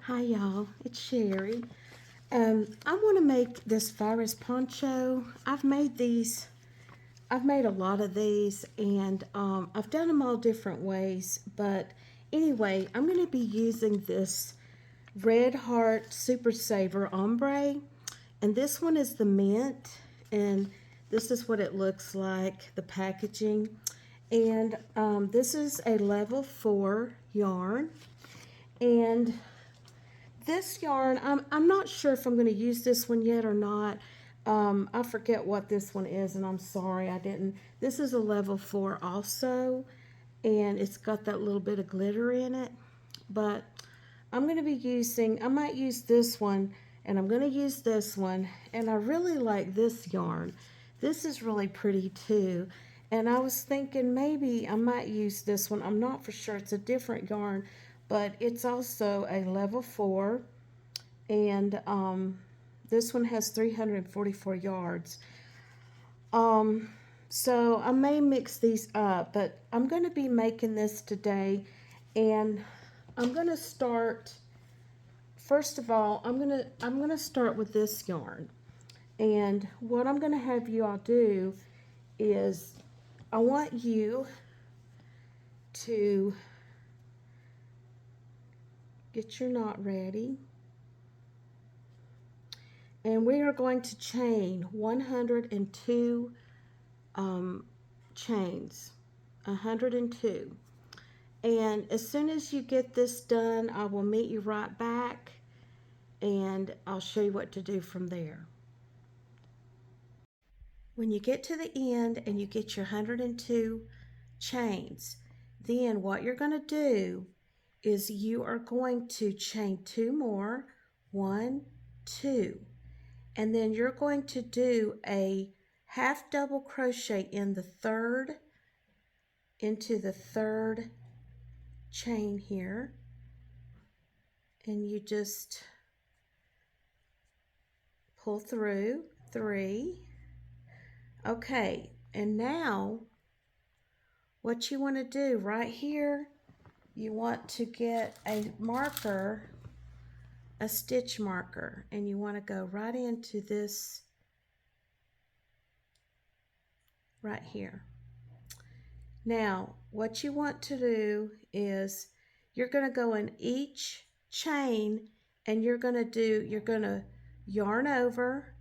Hi y'all, it's Sherry. I want to make this virus poncho. I've made a lot of these, and I've done them all different ways. But anyway, I'm going to be using this Red Heart Super Saver Ombre, and this one is the mint, and this is what it looks like, the packaging. And this is a level 4 yarn, and this yarn, I'm not sure if I'm going to use this one yet or not. I forget what this one is, and I'm sorry I didn't. This is a level 4 also, and it's got that little bit of glitter in it. But I'm going to be using, I might use this one, and I'm going to use this one, and I really like this yarn. This is really pretty too. And I was thinking maybe I might use this one. I'm not for sure. It's a different yarn, but it's also a level 4, and this one has 344 yards. Um, so I may mix these up, but I'm going to be making this today, and I'm going to start. First of all, I'm gonna start with this yarn, and what I'm going to have you all do is I want you to get your knot ready, and we are going to chain 102 chains, 102. And as soon as you get this done, I will meet you right back, and I'll show you what to do from there. When you get to the end and you get your 102 chains, then what you're going to do is you are going to chain 2 more, 1, 2, and then you're going to do a half double crochet into the third chain here, and you just pull through 3. Okay, and now what you want to do right here, you want to get a marker, a stitch marker, and you want to go right into this right here. Now what you want to do is you're going to go in each chain, and you're going to yarn over,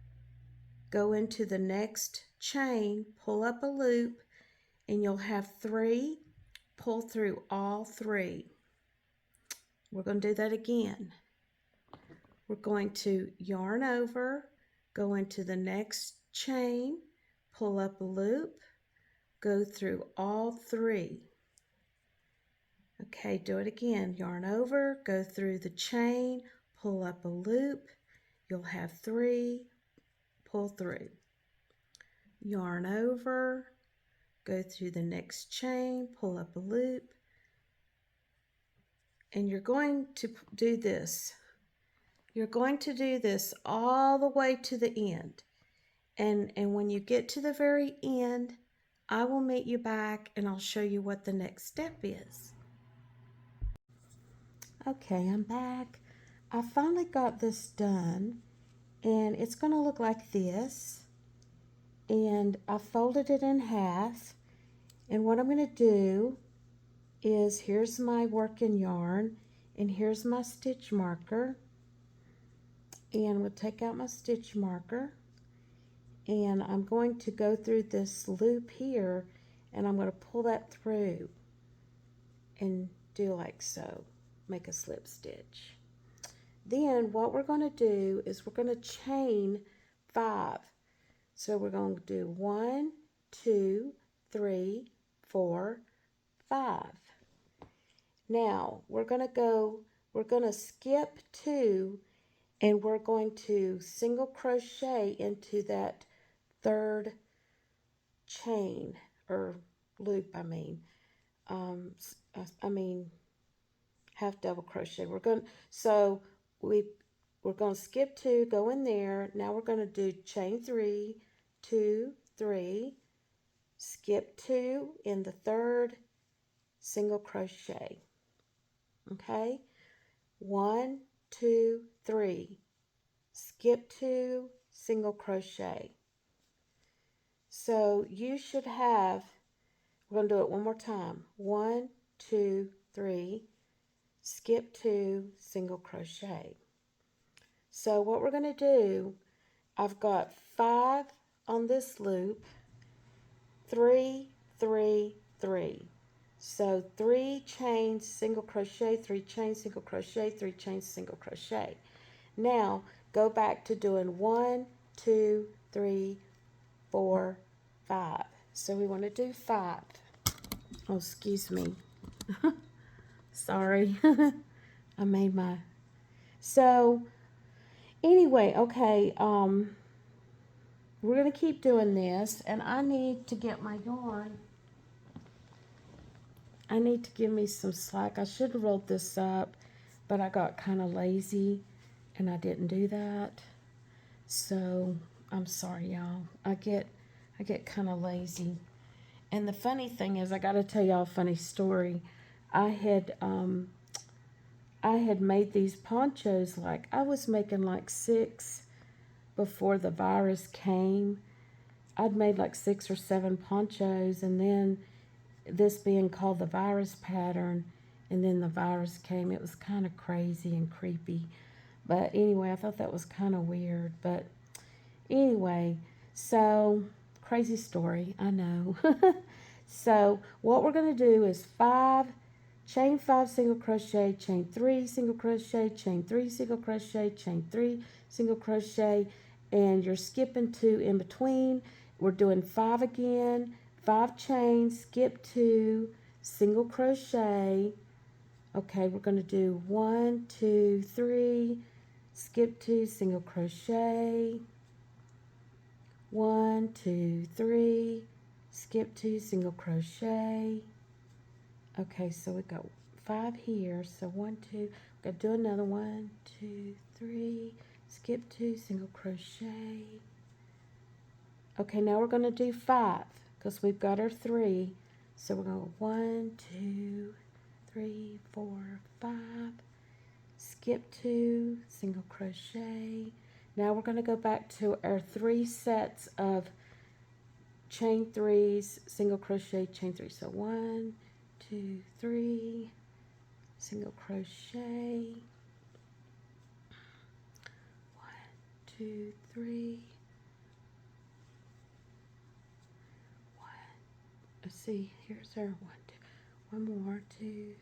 go into the next chain, pull up a loop, and you'll have 3, pull through all 3. We're going to do that again. We're going to yarn over, go into the next chain, pull up a loop, go through all 3. Okay, do it again. Yarn over, go through the chain, pull up a loop, you'll have 3, pull through. Yarn over, go through the next chain, pull up a loop, and you're going to do this. You're going to do this all the way to the end. And when you get to the very end, I will meet you back and I'll show you what the next step is. Okay, I'm back. I finally got this done, and it's going to look like this. And I folded it in half, and what I'm going to do is, here's my working yarn, and here's my stitch marker, and we'll take out my stitch marker, and I'm going to go through this loop here, and I'm going to pull that through and do like so, make a slip stitch. Then what we're going to do is we're going to chain 5. So we're going to do 1, 2, 3, 4, 5. Now we're going to skip 2, and we're going to single crochet into that third chain, or loop, I mean half double crochet. We're going to skip 2, go in there. Now we're going to do chain 3, 2, 3, skip 2 in the third, single crochet. Okay, 1, 2, 3, skip 2, single crochet. So you should have, we're going to do it one more time. 1, 2, 3, skip 2, single crochet. So what we're going to do, I've got 5 on this loop, 3, 3, 3. So 3 chains, single crochet, 3 chains, single crochet, 3 chains, single crochet. Now go back to doing 1, 2, 3, 4, 5. So we want to do 5. Oh, excuse me. Sorry. I made my... So anyway, okay, we're going to keep doing this, and I need to get my yarn. I need to give me some slack. I should have rolled this up, but I got kind of lazy, and I didn't do that. So I'm sorry, y'all. I get kind of lazy. And the funny thing is, I got to tell y'all a funny story. I had made these ponchos, like I was making like 6 before the virus came. I'd made like 6 or 7 ponchos, and then this being called the virus pattern, and then the virus came. It was kind of crazy and creepy. But anyway, I thought that was kind of weird. But anyway, so crazy story, I know. So what we're going to do is 5, chain 5 single crochet, chain 3 single crochet, chain 3 single crochet, chain 3 single crochet, and you're skipping 2 in between. We're doing 5 again, 5 chains, skip 2, single crochet. Okay, we're going to do 1, 2, 3, skip 2, single crochet. 1, 2, 3, skip 2, single crochet. Okay, so we got 5 here. So 1, 2, we're going to do another 1, 2, 3, skip 2, single crochet. Okay, now we're going to do 5 because we've got our 3. So we're going to go 1, 2, 3, 4, 5, skip 2, single crochet. Now we're going to go back to our 3 sets of chain 3s, single crochet, chain 3. So 1, 2, 3, single crochet. 1, 2, 3. 1. Let's see. Here's our 1, 2. One more, 2.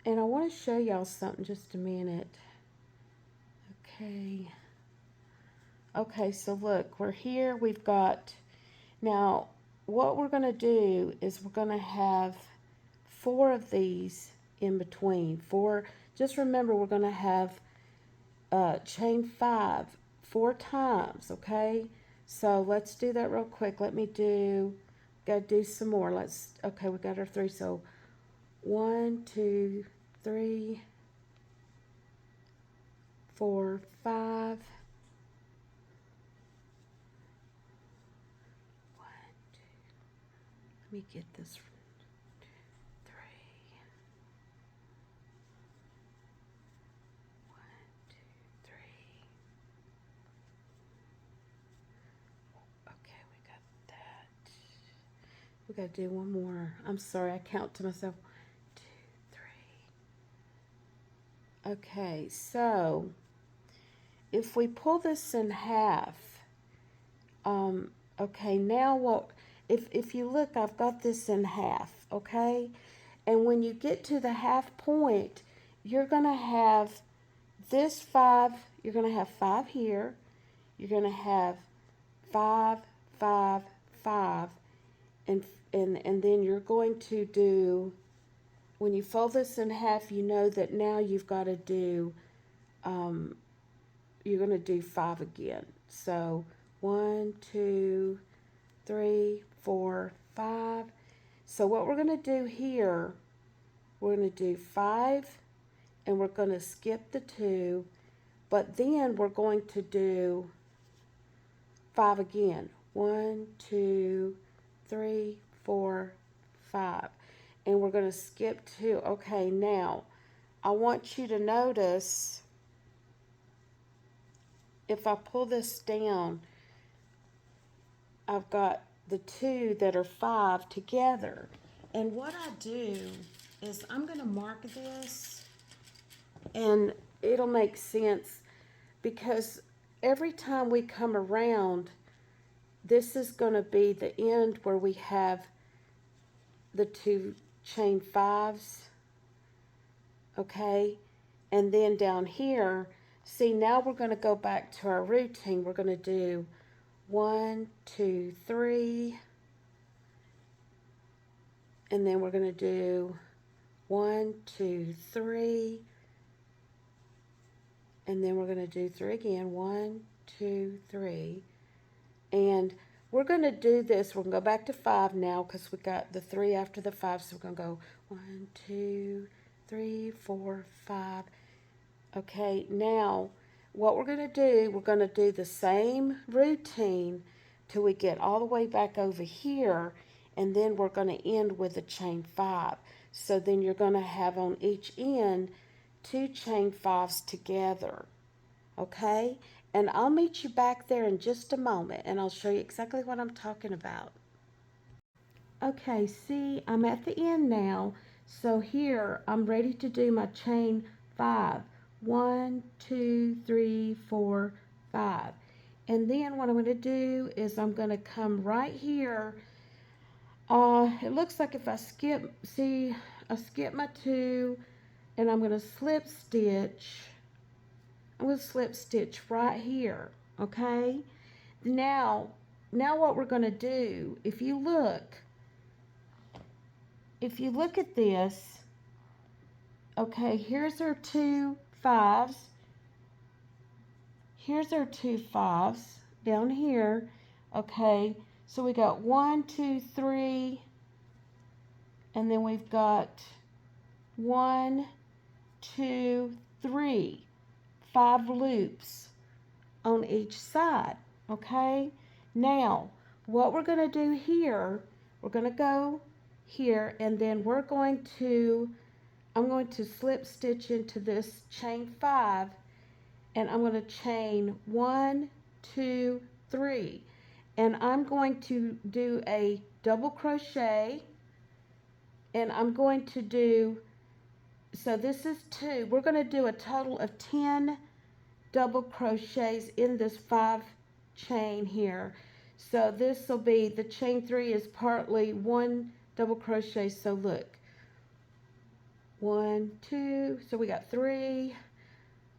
And I want to show y'all something just a minute. Okay. Okay, so look, we're here. We've got, now what we're going to do is we're going to have 4 of these in between. 4, just remember we're going to have chain 5 4 times, okay? So let's do that real quick. Let me do, gotta do some more. Let's, okay, we got our 3. So 1, 2, 3, 4, 5. 1, 2. Let me get this. 3. 1, 2, 3. Okay, we got that. We gotta do one more. I'm sorry, I count to myself. 2, 3. Okay, so if we pull this in half, okay, now what, if you look, I've got this in half, okay? And when you get to the half point, you're going to have this 5, you're going to have 5 here, you're going to have 5, 5, 5, and then you're going to do, when you fold this in half, you know that now you've got to do, you're going to do 5 again. So 1, 2, 3, 4, 5. So what we're going to do here, we're going to do 5, and we're going to skip the 2, but then we're going to do 5 again. 1, 2, 3, 4, 5. And we're going to skip 2. Okay, now I want you to notice if I pull this down, I've got the two that are 5 together. And what I do is I'm going to mark this, and it'll make sense because every time we come around, this is going to be the end where we have the two chain 5s, okay? And then down here, see, now we're going to go back to our routine. We're going to do 1, 2, 3, and then we're going to do 1, 2, 3, and then we're going to do 3 again, 1, 2, 3, and we're going to do this. We're going to go back to 5 now because we got the 3 after the 5, so we're going to go 1, 2, 3, 4, 5. Okay, now what we're going to do the same routine till we get all the way back over here, and then we're going to end with a chain 5. So then you're going to have on each end 2 chain 5s together. Okay, and I'll meet you back there in just a moment, and I'll show you exactly what I'm talking about. Okay, see, I'm at the end now. So here, I'm ready to do my chain 5. 1, 2, 3, 4, 5. And then what I'm going to do is I'm going to come right here. It looks like if I skip, see, I skip my 2, and I'm going to slip stitch. I'm going to slip stitch right here, okay? Now what we're going to do, if you look at this, okay, here's our 2 5s. Here's our 2 5s down here, okay? So we got 1, 2, 3, and then we've got 1, 2, 3, 5 loops on each side, okay? Now, what we're going to do here, we're going to go here, and then I'm going to slip stitch into this chain 5, and I'm going to chain 1, 2, 3, and I'm going to do a double crochet, and I'm going to do, so this is 2, we're going to do a total of 10 double crochets in this 5 chain here. So this will be, the chain 3 is partly 1 double crochet, so look, 1, 2, so we got 3.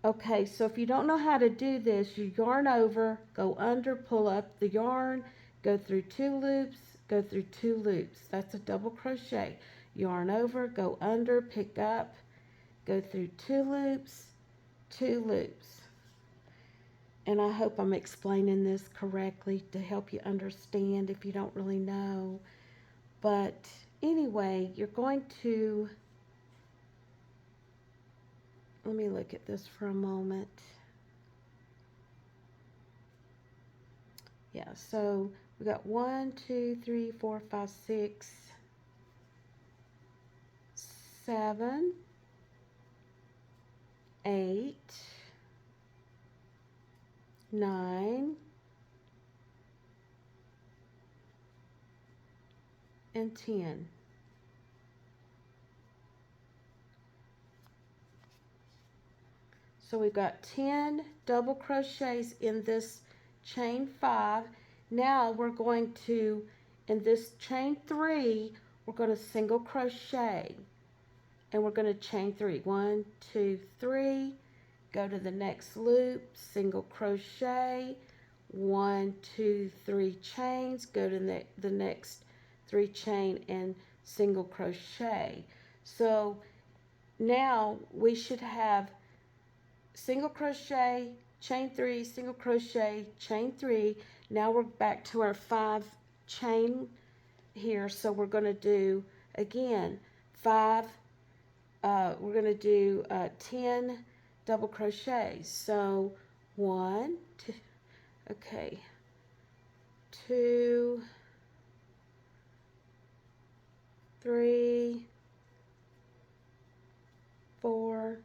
Okay, so if you don't know how to do this, you yarn over, go under, pull up the yarn, go through 2 loops, go through 2 loops. That's a double crochet. Yarn over, go under, pick up, go through 2 loops, 2 loops. And I hope I'm explaining this correctly to help you understand if you don't really know. But anyway, you're going to, let me look at this for a moment. Yeah, so we got 1, 2, 3, 4, 5, 6, 7, 8, 9, and 10. So we've got 10 double crochets in this chain 5. Now we're going to, in this chain 3, we're going to single crochet, and we're going to chain 3. 1, 2, 3. Go to the next loop, single crochet, 1, 2, 3 chains, go to the next 3 chain and single crochet. So now we should have single crochet, chain 3, single crochet, chain 3. Now we're back to our 5 chain here, so we're going to do again 5, we're going to do 10 double crochets. So 1, 2, okay, 2, 3, 4,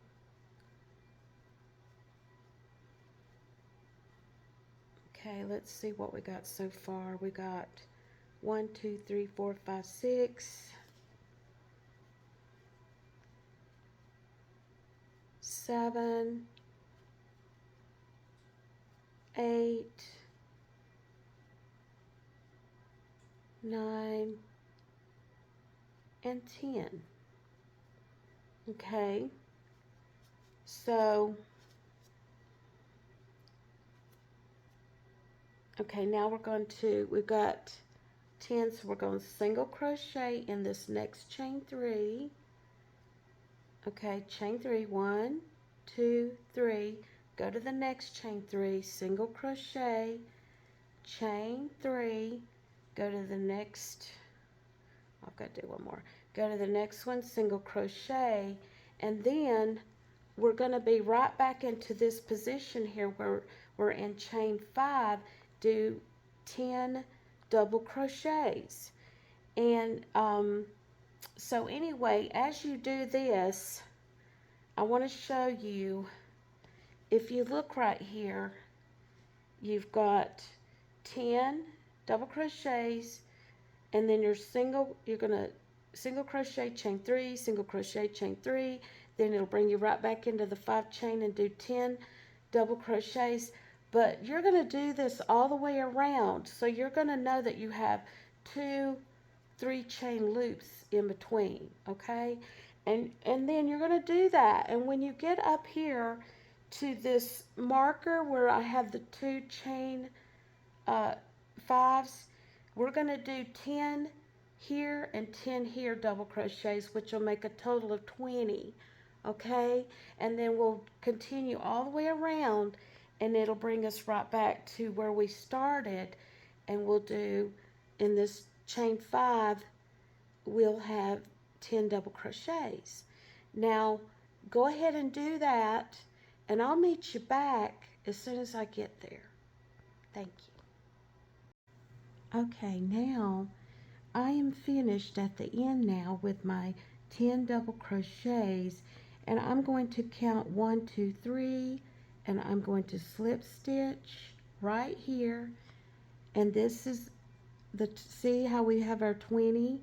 Okay, let's see what we got so far. We got 1, 2, 3, 4, 5, 6, 7, 8, 9, and 10. Okay, so, okay, now we've got 10, so we're going to single crochet in this next chain 3. Okay, chain 3, 1, 2, 3, go to the next chain 3, single crochet, chain 3, go to the next, I've got to do one more, go to the next one, single crochet, and then we're going to be right back into this position here where we're in chain 5, do 10 double crochets. And so anyway, as you do this, I want to show you, if you look right here, you've got 10 double crochets, and then you're going to single crochet, chain 3, single crochet, chain 3, then it'll bring you right back into the 5 chain and do 10 double crochets. But you're going to do this all the way around, so you're going to know that you have 2 3 chain loops in between, okay? And then you're going to do that, and when you get up here to this marker where I have the 2 chain uh, 5s, we're going to do 10 here and 10 here double crochets, which will make a total of 20, okay? And then we'll continue all the way around, and it'll bring us right back to where we started, and we'll do, in this chain 5, we'll have 10 double crochets. Now go ahead and do that, and I'll meet you back as soon as I get there. Thank you. Okay, now I am finished at the end now with my 10 double crochets, and I'm going to count 1, 2, 3, and I'm going to slip stitch right here, and this is see how we have our 20.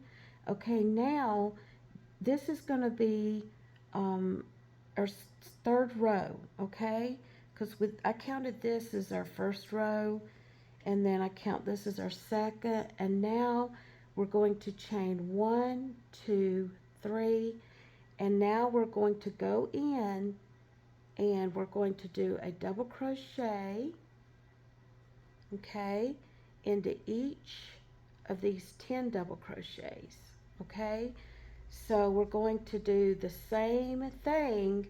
Okay, now this is going to be our third row, okay? Because I counted this as our first row, and then I count this as our second, and now we're going to chain 1, 2, 3, and now we're going to go in and we're going to do a double crochet, okay, into each of these 10 double crochets, okay? So we're going to do the same thing,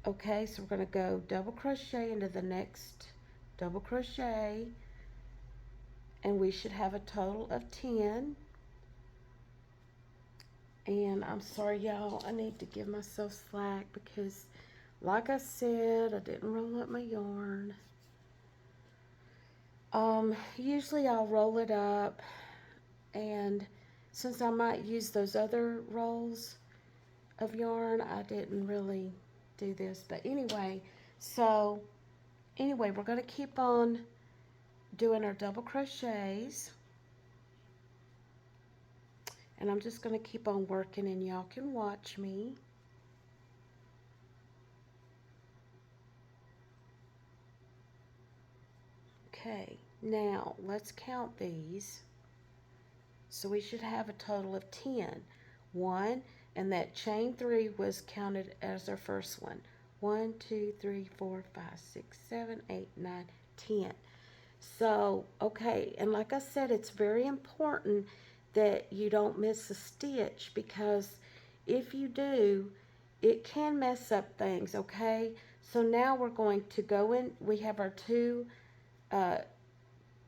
okay? So we're going to go double crochet into the next double crochet, and we should have a total of 10. And I'm sorry, y'all, I need to give myself slack because, like I said, I didn't roll up my yarn. Usually I'll roll it up, and since I might use those other rolls of yarn, I didn't really do this. But anyway, so anyway, we're going to keep on doing our double crochets, and I'm just going to keep on working, and y'all can watch me. Okay, now let's count these. So we should have a total of 10. 1, and that chain 3 was counted as our first one. 1, 2, 3, 4, 5, 6, 7, 8, 9, 10. So, okay, and like I said, it's very important that you don't miss a stitch, because if you do, it can mess up things, okay? So now we're going to go in, we have our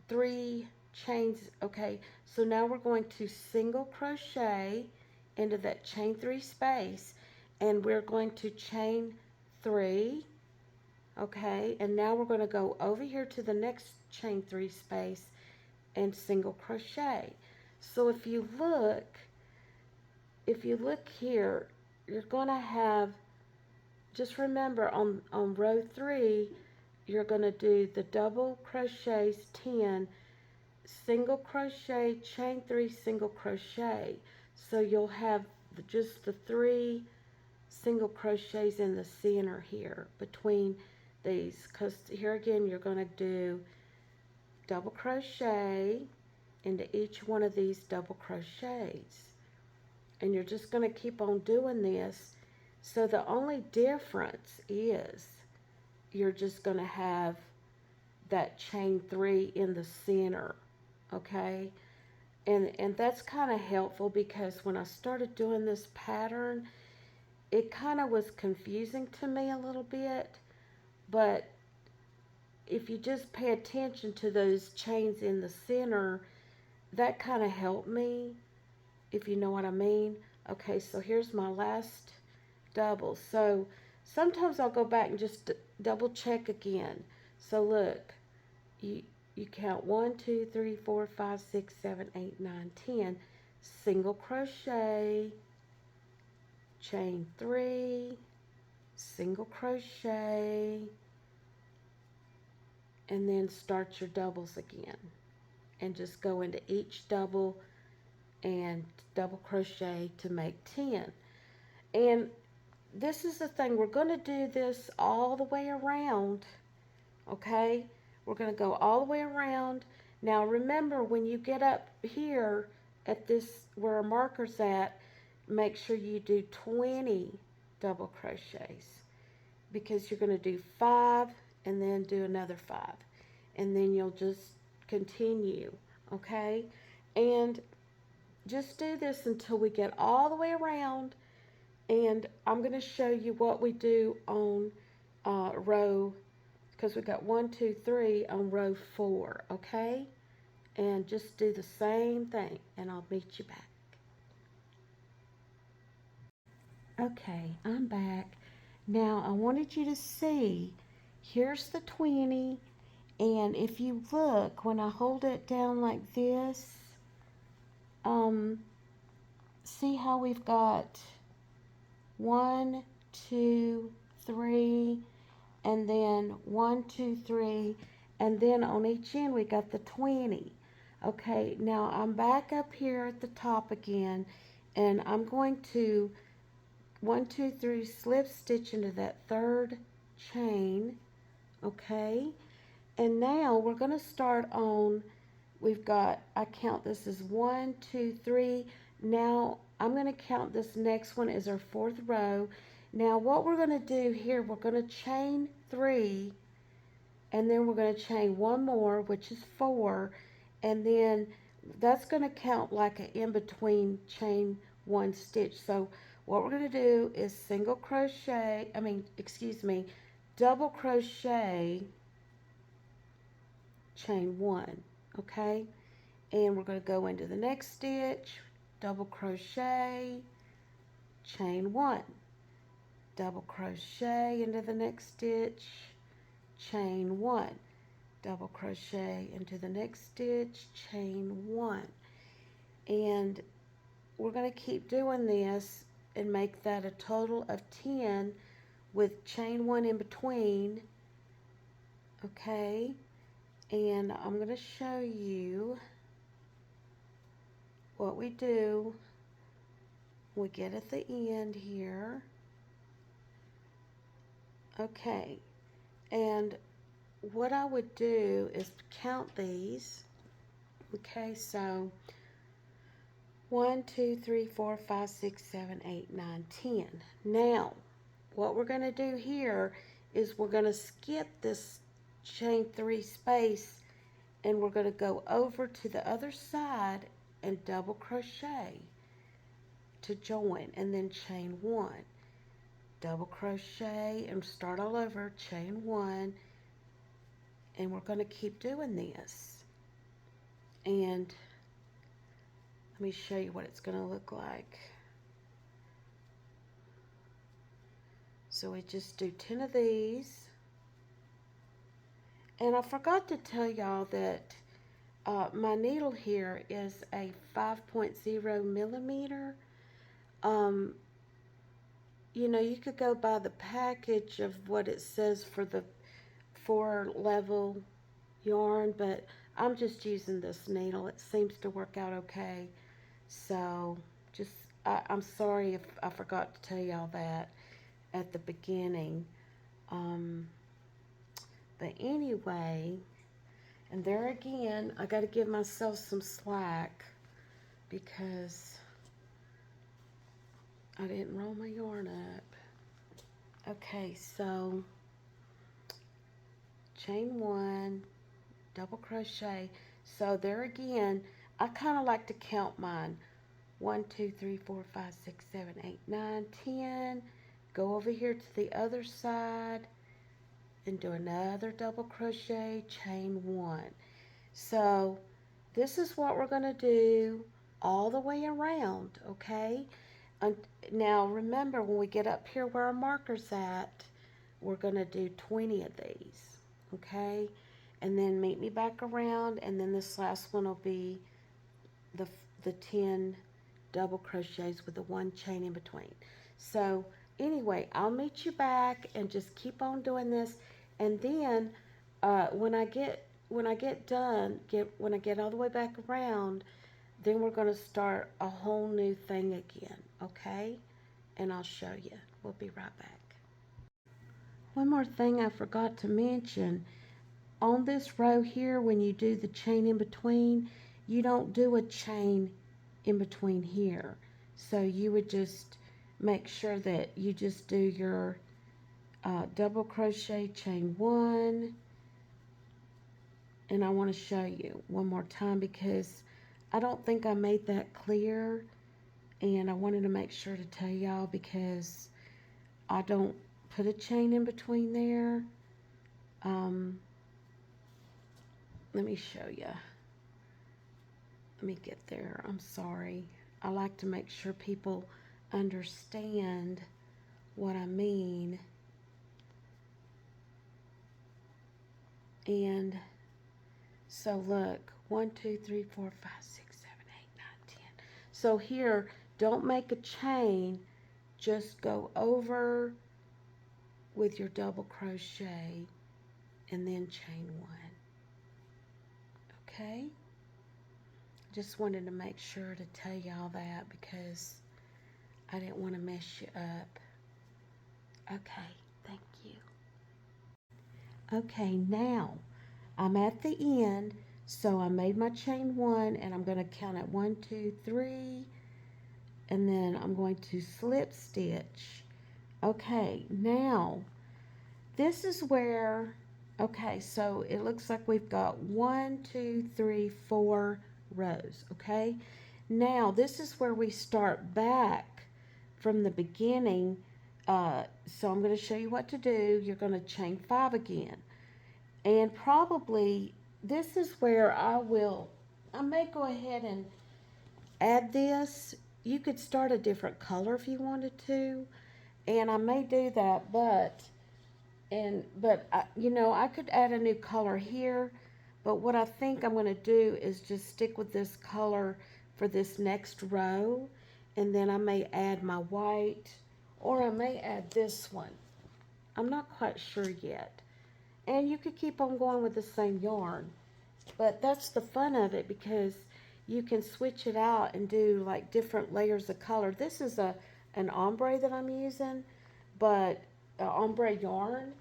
3 chains, okay? So now we're going to single crochet into that chain 3 space, and we're going to chain 3, okay? And now we're going to go over here to the next chain 3 space and single crochet. So if you look here, you're going to have, just remember on row 3, you're going to do the double crochets 10, single crochet, chain 3, single crochet. So you'll have just the 3 single crochets in the center here between these, because here again you're going to do double crochet into each one of these double crochets, and you're just going to keep on doing this. So the only difference is you're just going to have that chain 3 in the center, okay? And that's kind of helpful, because when I started doing this pattern, it kind of was confusing to me a little bit, but if you just pay attention to those chains in the center, that kind of helped me, if you know what I mean. Okay, so here's my last double. So sometimes I'll go back and just double check again. So look, you you count 1, 2, 3, 4, 5, 6, 7, 8, 9, 10, single crochet, chain 3, single crochet, and then start your doubles again, and just go into each double and double crochet to make 10. And this is the thing, we're going to do this all the way around, okay? We're going to go all the way around. Now remember, when you get up here at this where our marker's at, make sure you do 20 double crochets, because you're going to do 5 and then do another 5, and then you'll just continue, okay? And just do this until we get all the way around, and I'm going to show you what we do on row, because we got 1, 2, 3 on row 4, okay? And just do the same thing, and I'll meet you back. Okay, I'm back. Now I wanted you to see, here's the 20, and if you look, when I hold it down like this, see how we've got 1, 2, 3, and then 1, 2, 3, and then on each end we got the 20. Okay, now I'm back up here at the top again, and I'm going to 1, 2, 3 slip stitch into that third chain, okay? And now we're going to start on, we've got, I count this as 1, 2, 3. Now I'm going to count this next one as our 4th row. Now what we're going to do here, we're going to chain 3, and then we're going to chain 1 more, which is 4, and then that's going to count like an in-between chain 1 stitch. So what we're going to do is single crochet, double crochet, chain 1, okay? And we're going to go into the next stitch, double crochet, chain 1, double crochet into the next stitch, chain 1, double crochet into the next stitch, chain 1. And we're going to keep doing this and make that a total of 10 with chain 1 in between, okay? And I'm going to show you what we do. We get at the end here, okay? And what I would do is count these, okay? So 1, 2, 3, 4, 5, 6, 7, 8, 9, 10. Now, what we're going to do here is we're going to skip this chain 3 space, and we're going to go over to the other side and double crochet to join, and then chain 1, double crochet, and start all over, chain 1, and we're going to keep doing this. And let me show you what it's going to look like. So we just do 10 of these. And I forgot to tell y'all that my needle here is a 5.0 millimeter. You know, you could go by the package of what it says for 4 level yarn, but I'm just using this needle. It seems to work out okay. So just, I'm sorry if I forgot to tell y'all that at the beginning. Um, but anyway, and there again, I got to give myself some slack because I didn't roll my yarn up. Okay, so chain 1, double crochet. So there again, I kind of like to count mine. 1, 2, 3, 4, 5, 6, 7, 8, 9, 10. Go over here to the other side and do another double crochet, chain 1. So this is what we're going to do all the way around, okay? And now remember, when we get up here where our marker's at, we're going to do 20 of these, okay? And then meet me back around, and then this last one will be the 10 double crochets with the 1 chain in between. So anyway, I'll meet you back and just keep on doing this, and then when I get done, when I get all the way back around, then we're going to start a whole new thing again, okay? And I'll show you. We'll be right back. One more thing I forgot to mention. On this row here, when you do the chain in between, you don't do a chain in between here. So you would just make sure that you just do your double crochet, chain 1, and I want to show you one more time because I don't think I made that clear, and I wanted to make sure to tell y'all because I don't put a chain in between there. Let me show you. Let me get there. I'm sorry. I like to make sure people understand what I mean. And so look, 1, 2, 3, 4, 5, 6, 7, 8, 9, 10. So here, don't make a chain, just go over with your double crochet and then chain 1. Okay? Just wanted to make sure to tell y'all that because I didn't want to mess you up. Okay, thank you. Okay, now I'm at the end, so I made my chain 1 and I'm going to count at 1, 2, 3, and then I'm going to slip stitch. Okay, now this is where, okay, so it looks like we've got 1, 2, 3, 4 rows, okay? Now this is where we start back from the beginning. So I'm going to show you what to do. You're going to chain 5 again. And probably this is where I may go ahead and add this. You could start a different color if you wanted to. And I may do that, but I could add a new color here. But what I think I'm going to do is just stick with this color for this next row. And then I may add my white, or I may add this one. I'm not quite sure yet. And you could keep on going with the same yarn. But that's the fun of it because you can switch it out and do like different layers of color. This is an ombre that I'm using, but ombre yarn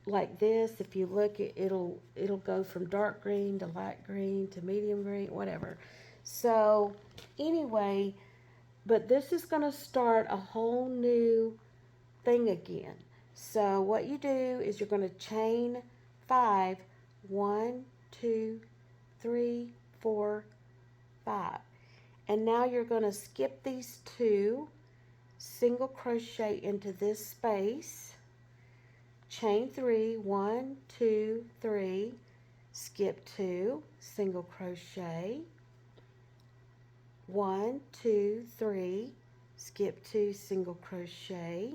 like this, if you look, it'll go from dark green to light green to medium green, whatever. So anyway, but this is going to start a whole new thing again. So what you do is you're going to chain 5, 1, 2, 3, 4, 5. And now you're going to skip these 2, single crochet into this space, chain 3, 1, 2, 3, skip 2, single crochet, 1, 2, 3, skip 2, single crochet,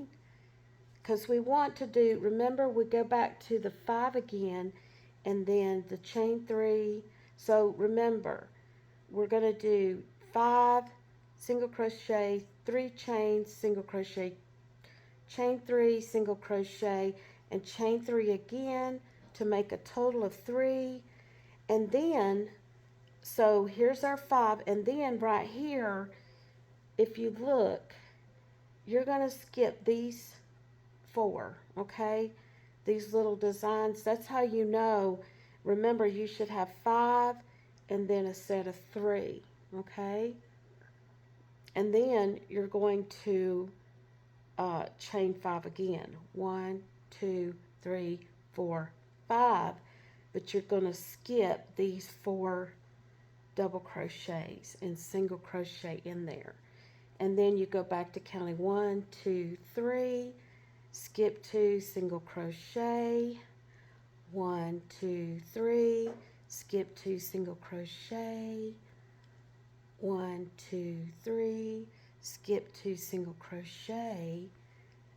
because we want to do, remember we go back to the 5 again and then the chain 3. So remember, we're going to do 5 single crochet, 3 chains, single crochet, chain 3, single crochet, and chain 3 again, to make a total of 3. And then, so here's our 5. And then right here, if you look, you're going to skip these 4, okay? These little designs, that's how you know. Remember, you should have 5 and then a set of 3, okay? And then you're going to chain 5 again. 1, 2, 3, 4, 5. But you're going to skip these 4 double crochets and single crochet in there. And then you go back to counting 1, 2, 3, skip 2, single crochet, 1, 2, 3, skip 2, single crochet, 1, 2, 3, skip 2, single crochet.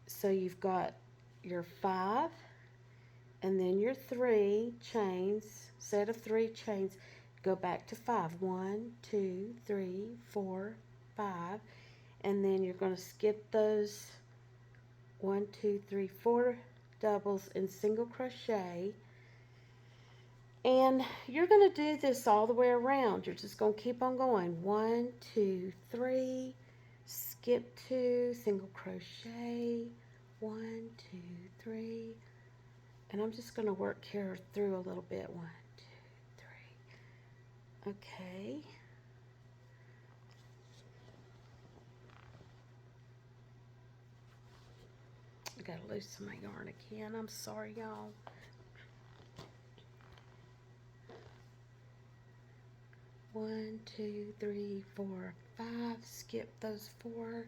So you've got your 5 and then your 3 chains, set of 3 chains. Go back to 5. 1, 2, 3, 4, 5. And then you're going to skip those 1, 2, 3, 4 doubles and single crochet. And you're going to do this all the way around. You're just going to keep on going. 1, 2, 3, skip 2, single crochet, 1, 2, 3. And I'm just going to work here through a little bit. 1, 2, 3. Okay. I got to loosen my yarn again. I'm sorry, y'all. One, 2, 3, 4, 5. Skip those 4.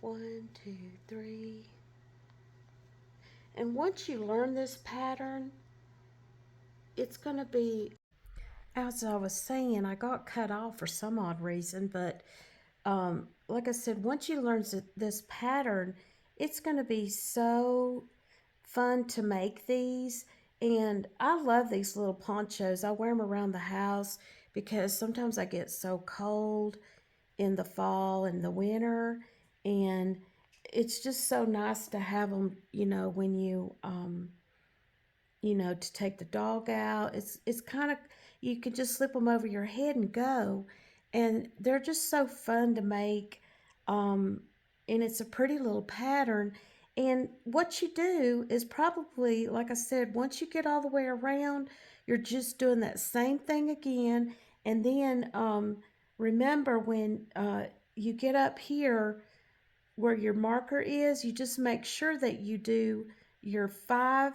1, 2, 3. And once you learn this pattern, it's going to be, as I was saying, I got cut off for some odd reason, but like I said, once you learn this pattern, it's going to be so fun to make these. And I love these little ponchos. I wear them around the house because sometimes I get so cold in the fall and the winter, and it's just so nice to have them, when to take the dog out. It's kind of, you could just slip them over your head and go, and they're just so fun to make. And it's a pretty little pattern. And what you do is probably, like I said, once you get all the way around, you're just doing that same thing again. And then remember, when you get up here where your marker is, you just make sure that you do your 5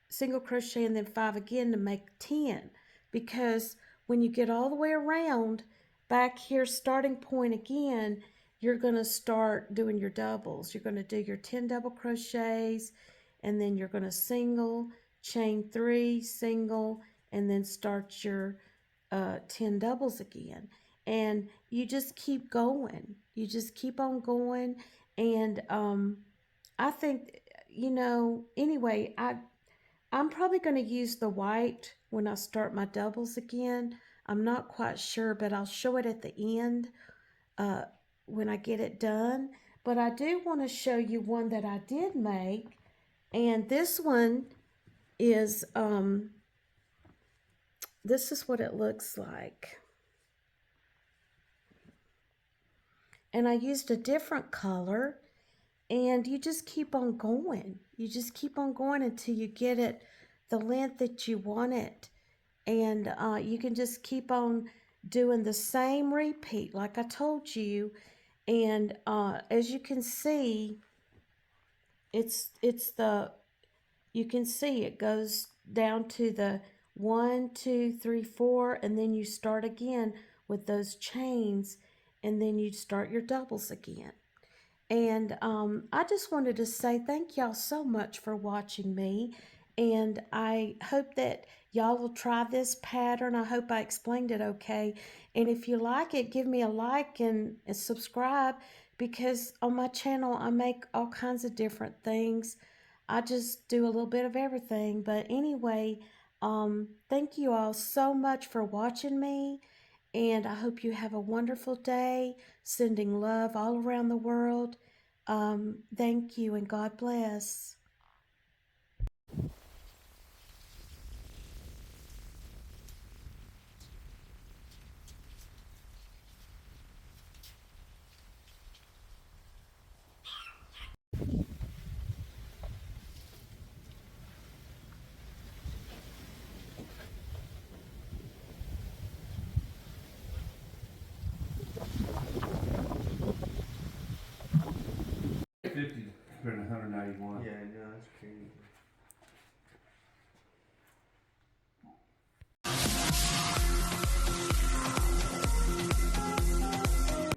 single crochet and then 5 again to make 10, because when you get all the way around back here, starting point again, you're going to start doing your doubles. You're going to do your 10 double crochets, and then you're going to single, chain 3, single, and then start your 10 doubles again. And you just keep going. You just keep on going. And I think, anyway, I'm probably going to use the white when I start my doubles again. I'm not quite sure, but I'll show it at the end when I get it done. But I do want to show you one that I did make. And this one is, this is what it looks like. And I used a different color. And you just keep on going. You just keep on going until you get it the length that you want it. And you can just keep on doing the same repeat like I told you. And as you can see, you can see it goes down to the 1, 2, 3, 4, and then you start again with those chains, and then you start your doubles again. And I just wanted to say thank y'all so much for watching me. And I hope that y'all will try this pattern. I hope I explained it okay. And if you like it, give me a like and subscribe, because on my channel I make all kinds of different things. I just do a little bit of everything. But anyway, thank you all so much for watching me. And I hope you have a wonderful day, sending love all around the world. Thank you, and God bless. you want. Yeah, no, that's crazy.